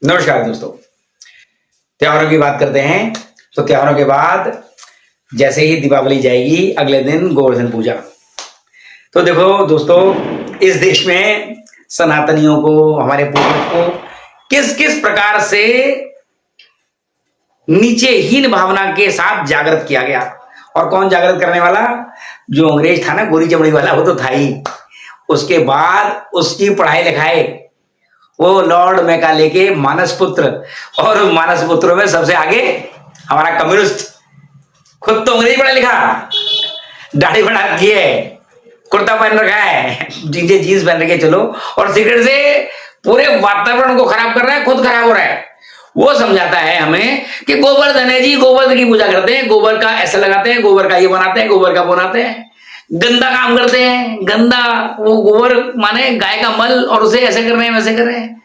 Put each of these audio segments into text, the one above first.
नमस्कार दोस्तों। त्योहारों की बात करते हैं तो त्योहारों के बाद जैसे ही दीपावली जाएगी अगले दिन गोवर्धन पूजा। तो देखो दोस्तों, इस देश में सनातनियों को, हमारे पूर्वज को किस किस प्रकार से नीचे हीन भावना के साथ जागृत किया गया। और कौन जागृत करने वाला? जो अंग्रेज था ना, गोरी चमड़ी वाला, वो तो था ही। उसके बाद उसकी पढ़ाई लिखाई, वो लॉर्ड मैकाले के मानस पुत्र, और मानस पुत्रों में सबसे आगे हमारा कम्युनिस्ट। खुद तो अंग्रेजी पढ़ा लिखा, दाढ़ी बढ़ा रखी है, कुर्ता पहन रखा है, नीचे जीन्स पहन रखे चलो, और सिगरेट से पूरे वातावरण को खराब कर रहा है, खुद खराब हो रहा है। वो समझाता है हमें कि गोवर्धन है जी, गोवर्धन की पूजा करते हैं, गोबर का ऐसा लगाते हैं, गोबर का ये बनाते हैं, गोबर का बनाते हैं, गंदा काम करते हैं। गंदा वो गोबर माने गाय का मल, और उसे ऐसे कर रहे हैं वैसे कर रहे हैं।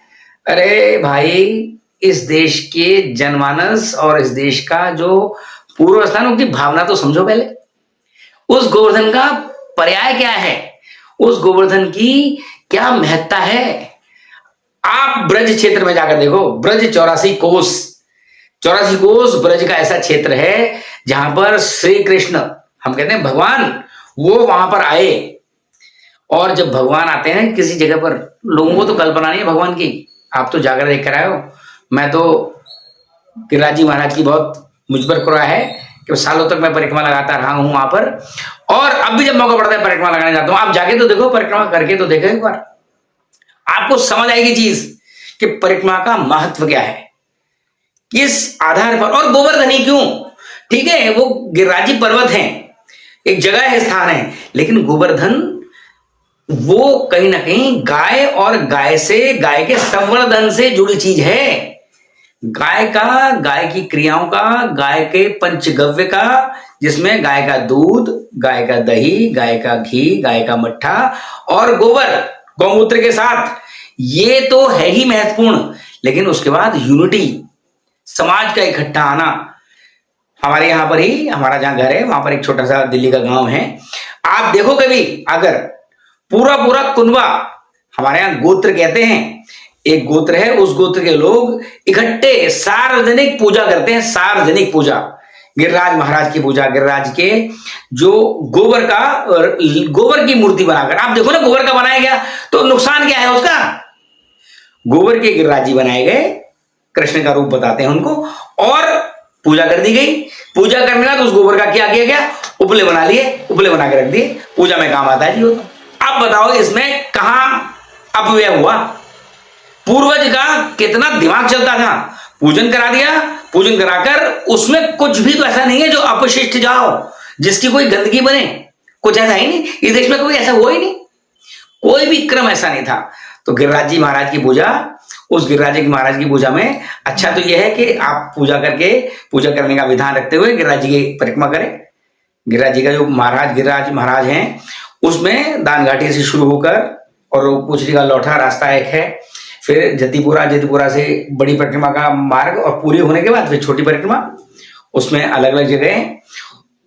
अरे भाई, इस देश के जनमानस और इस देश का जो पूर्व स्थान, उनकी भावना तो समझो पहले। उस गोवर्धन का पर्याय क्या है, उस गोवर्धन की क्या महत्ता है। आप ब्रज क्षेत्र में जाकर देखो, ब्रज 84 कोस, 84 कोस ब्रज का ऐसा क्षेत्र है जहां पर श्री कृष्ण, हम कहते हैं भगवान, वो वहां पर आए। और जब भगवान आते हैं किसी जगह पर, लोगों को तो कल्पना नहीं है भगवान की, आप तो जाकर देख कर आए हो। मैं तो गिरिराज जी महाराज की बहुत मुझ पर कृपा है कि सालों तक मैं परिक्रमा लगाता रहा हूं वहां पर, और अब भी जब मौका पड़ता है परिक्रमा लगाने जाता हूं। आप जाके तो देखो, परिक्रमा करके तो देखो एक बार, आपको समझ आएगी चीज कि परिक्रमा का महत्व क्या है, किस आधार पर। और गोवर्धन ही क्यों? ठीक है, वो गिरिराजी पर्वत है, एक जगह है, स्थान है, लेकिन गोवर्धन वो कहीं ना कहीं गाय और गाय से, गाय के संवर्धन से जुड़ी चीज है। गाय का, गाय की क्रियाओं का, गाय के पंचगव्य का, जिसमें गाय का दूध, गाय का दही, गाय का घी, गाय का मट्ठा और गोबर, गौमूत्र के साथ, ये तो है ही महत्वपूर्ण। लेकिन उसके बाद यूनिटी, समाज का इकट्ठा आना। हमारे यहां पर ही, हमारा जहां घर है वहां पर एक छोटा सा दिल्ली का गांव है। आप देखो कभी, अगर पूरा पूरा कुनबा, हमारे यहां गोत्र कहते हैं, एक गोत्र है, उस गोत्र के लोग इकट्ठे सार्वजनिक पूजा करते हैं, सार्वजनिक पूजा, गिरिराज महाराज की पूजा, गिरिराज के जो गोबर का, गोबर की मूर्ति बनाकर। आप देखो ना, गोबर का बनाया गया तो नुकसान क्या है उसका? गोबर के गिरिराज जी बनाए गए, कृष्ण का रूप बताते हैं उनको, और पूजा कर दी गई। पूजा करने के बाद उस गोबर का क्या किया गया? उपले बना लिए, उपले बना के रख दिए, पूजा में काम आता है जी वो तो। अब बताओ इसमें कहां अपव्यय हुआ? पूर्वज का कितना दिमाग चलता था, पूजन करा दिया, पूजन कराकर उसमें कुछ भी तो ऐसा नहीं है जो अपशिष्ट जाओ, जिसकी कोई गंदगी बने, कुछ ऐसा ही नहीं। इस देश में कोई ऐसा हुआ ही नहीं, कोई भी क्रम ऐसा नहीं था। तो गिरिराज जी महाराज की पूजा, उस गिरिराज जी महाराज की पूजा में अच्छा तो यह है कि आप पूजा करके, पूजा करने का विधान रखते हुए गिरिराज जी की परिक्रमा करें। गिरिराज जी का जो महाराज, गिरिराज महाराज हैं, उसमें दान घाटी से शुरू होकर और पूछड़ी का लौठा रास्ता एक है, फिर जतिपुरा, जतिपुरा से बड़ी परिक्रमा का मार्ग, और पूरी होने के बाद फिर छोटी परिक्रमा। उसमें अलग अलग जगह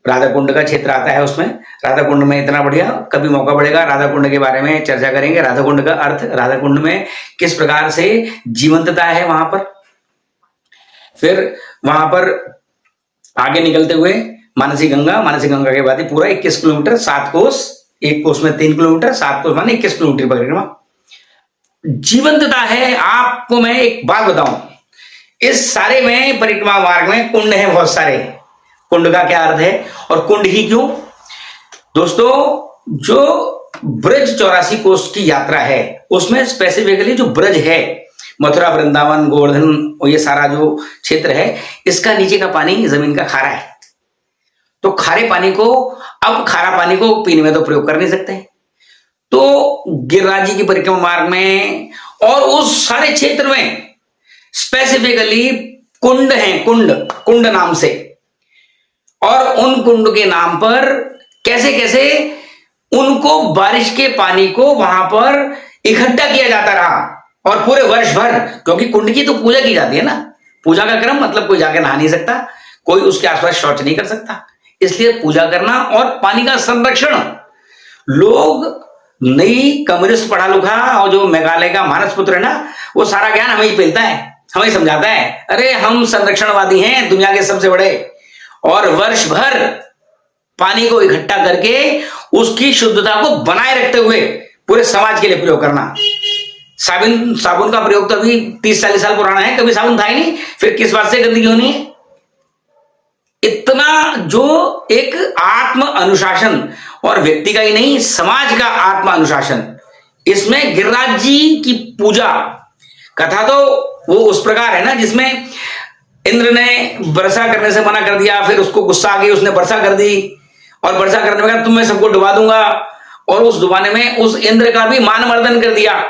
राधा कुंड का क्षेत्र आता है। उसमें राधा कुंड में इतना बढ़िया, कभी मौका पड़ेगा राधा कुंड के बारे में चर्चा करेंगे, राधा कुंड का अर्थ, राधा कुंड में किस प्रकार से जीवंतता है वहां पर। फिर वहां पर आगे निकलते हुए मानसी गंगा, मानसी गंगा के बाद पूरा 21 किलोमीटर, 7 कोस, एक कोस में 3 किलोमीटर, 7 कोस माने 21 किलोमीटर परिक्रमा, जीवंतता है। आपको मैं एक बात बताऊं, इस सारे में परिक्रमा मार्ग में कुंड है बहुत सारे। कुंड का क्या अर्थ है, और कुंड ही क्यों? दोस्तों, जो ब्रज 84 कोस की यात्रा है, उसमें स्पेसिफिकली जो ब्रज है, मथुरा, वृंदावन, गोवर्धन, और ये सारा जो क्षेत्र है, इसका नीचे का पानी जमीन का खारा है। तो खारे पानी को, अब खारा पानी को पीने में तो प्रयोग कर नहीं सकते, तो गिरिराज जी की परिक्रमा मार्ग में और उस सारे क्षेत्र में स्पेसिफिकली कुंड है, कुंड, कुंड नाम से। और उन कुंड के नाम पर कैसे कैसे उनको, बारिश के पानी को वहां पर इकट्ठा किया जाता रहा, और पूरे वर्ष भर, क्योंकि कुंड की तो पूजा की जाती है ना, पूजा का क्रम मतलब कोई जाके नहा नहीं सकता, कोई उसके आसपास शौच नहीं कर सकता, इसलिए पूजा करना और पानी का संरक्षण। लोग नई कम्युनिस्ट पढ़ा लिखा और जो मेघालय का मानस पुत्र है ना, वो सारा ज्ञान हमें ही मिलता है। हमें समझाता है, अरे हम संरक्षणवादी हैं दुनिया के सबसे बड़े, और वर्ष भर पानी को इकट्ठा करके उसकी शुद्धता को बनाए रखते हुए पूरे समाज के लिए प्रयोग करना। साबुन का प्रयोग तो अभी 30-40 साल पुराना है, कभी साबुन था ही नहीं, फिर किस बात से गंदगी होनी है। इतना जो एक आत्म अनुशासन, और व्यक्ति का ही नहीं समाज का आत्म अनुशासन, इसमें गिरिराज जी की पूजा कथा तो वो उस प्रकार है ना, जिसमें इंद्र ने वर्षा करने से मना कर दिया, फिर उसको गुस्सा आ गई, उसने वर्षा कर दी, और वर्षा करने में कहा तुम मैं सबको डुबा दूंगा, और उस डुबाने में उस इंद्र का भी मान मर्दन कर दिया।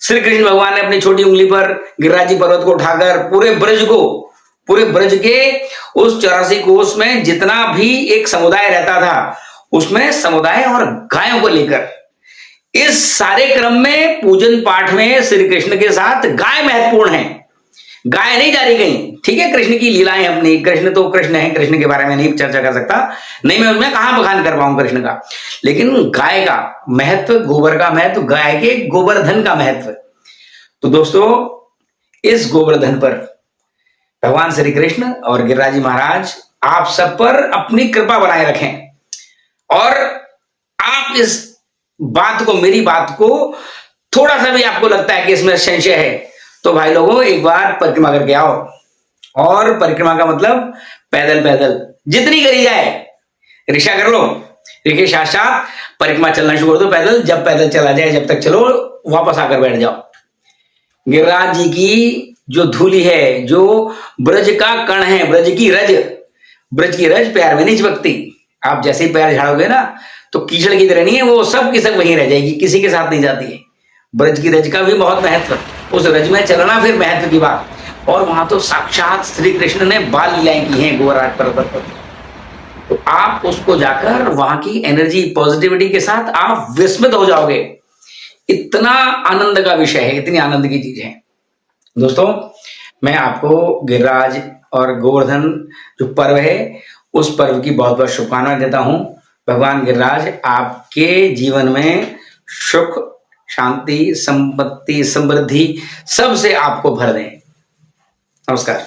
श्री कृष्ण भगवान ने अपनी छोटी उंगली पर गिरिराज पर्वत को उठाकर पूरे ब्रज के उस 84 कोस में जितना भी एक समुदाय रहता था, उसमें समुदाय और गायों को लेकर इस सारे क्रम में पूजन पाठ में श्री कृष्ण के साथ गाय महत्वपूर्ण है। गाय नहीं जा रही कहीं, ठीक है, कृष्ण की लीलाएं अपनी, कृष्ण तो कृष्ण है, कृष्ण के बारे में नहीं चर्चा कर सकता, नहीं मैं उनमें कहां बखान कर पाऊं कृष्ण का, लेकिन गाय का महत्व, गोबर का महत्व, गाय के गोवर्धन का महत्व। तो दोस्तों इस गोवर्धन पर भगवान श्री कृष्ण और गिरिराज जी महाराज आप सब पर अपनी कृपा बनाए रखें, और आप इस बात को, मेरी बात को थोड़ा सा भी आपको लगता है कि इसमें संशय है, तो भाई लोगों एक बार परिक्रमा करके आओ। और परिक्रमा का मतलब पैदल पैदल जितनी करी जाए, रिक्शा कर लो, रिक्शे साथ साथ परिक्रमा चलना शुरू कर दो पैदल, जब पैदल चला जाए जब तक चलो, वापस आकर बैठ जाओ। गिरिराज जी की जो धूली है, जो ब्रज का कण है, ब्रज की रज पैर में नहीं चिपकती। आप जैसे ही पैर झाड़ोगे ना तो कीचड़ की तरह नहीं है, वो सब की सब वहीं रह जाएगी, किसी के साथ नहीं जाती है। ब्रज की रज का भी बहुत महत्व, उस रज में चलना फिर महत्व की बात। और वहां तो साक्षात श्री कृष्ण ने बाल लीलाएं की हैं गोवर्धन पर्वत पर, तो आप उसको जाकर वहां की एनर्जी, पॉजिटिविटी के साथ आप विस्मित हो जाओगे। इतना आनंद का विषय है, इतनी आनंद की चीज है। दोस्तों मैं आपको गिरिराज और गोवर्धन जो पर्व है, उस पर्व की बहुत बहुत शुभकामनाएं देता हूं। भगवान गिरिराज आपके जीवन में सुख, शांति, संपत्ति, समृद्धि सबसे आपको भर दें। नमस्कार।